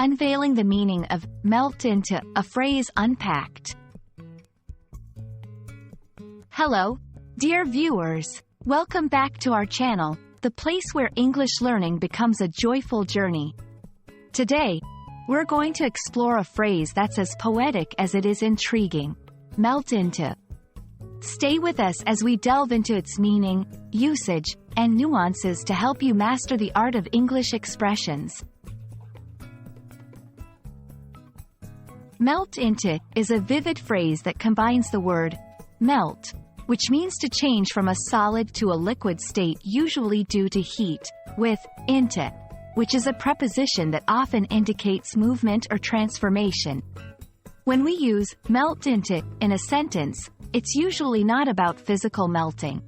Unveiling the meaning of melt into a phrase unpacked. Hello, dear viewers. Welcome back to our channel, the place where English learning becomes a joyful journey. Today, we're going to explore a phrase that's as poetic as it is intriguing. Melt into. Stay with us as we delve into its meaning, usage, and nuances to help you master the art of English expressions. Melt into is a vivid phrase that combines the word melt, which means to change from a solid to a liquid state usually due to heat, with into, which is a preposition that often indicates movement or transformation. When we use melt into in a sentence, it's usually not about physical melting.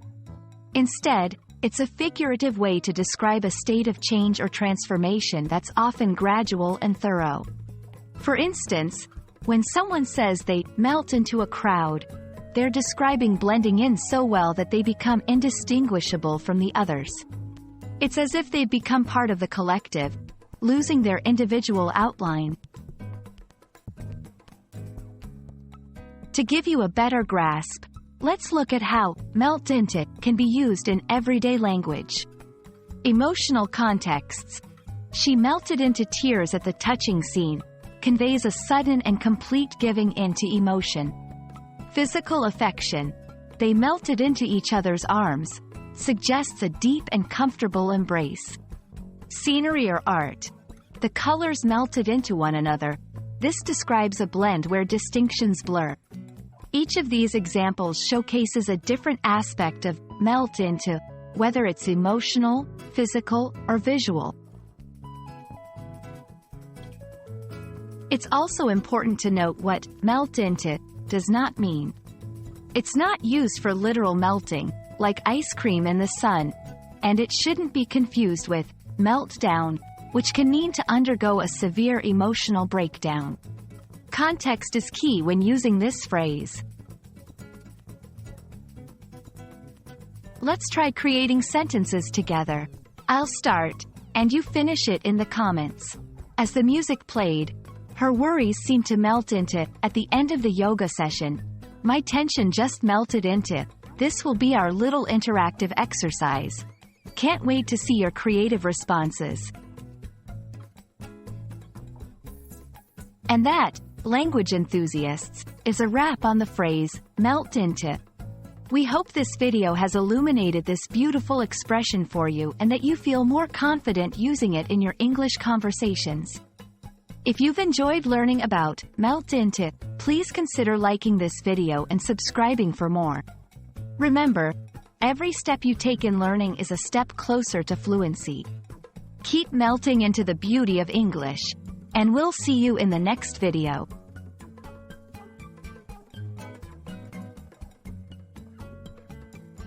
Instead, it's a figurative way to describe a state of change or transformation that's often gradual and thorough. For instance, when someone says they melt into a crowd, they're describing blending in so well that they become indistinguishable from the others. It's as if they've become part of the collective, losing their individual outline. To give you a better grasp, let's look at how melt into can be used in everyday language. Emotional contexts. She melted into tears at the touching scene, conveys a sudden and complete giving in to emotion. Physical affection. They melted into each other's arms, suggests a deep and comfortable embrace. Scenery or art. The colors melted into one another. This describes a blend where distinctions blur. Each of these examples showcases a different aspect of melt into, whether it's emotional, physical, or visual. It's also important to note what melt into does not mean. It's not used for literal melting, like ice cream in the sun, and it shouldn't be confused with melt down, which can mean to undergo a severe emotional breakdown. Context is key when using this phrase. Let's try creating sentences together. I'll start, and you finish it in the comments. As the music played, her worries seemed to melt into. At the end of the yoga session, my tension just melted into. This will be our little interactive exercise. Can't wait to see your creative responses. And that, language enthusiasts, is a wrap on the phrase melt into. We hope this video has illuminated this beautiful expression for you and that you feel more confident using it in your English conversations. If you've enjoyed learning about melt into, please consider liking this video and subscribing for more. Remember, every step you take in learning is a step closer to fluency. Keep melting into the beauty of English, and we'll see you in the next video.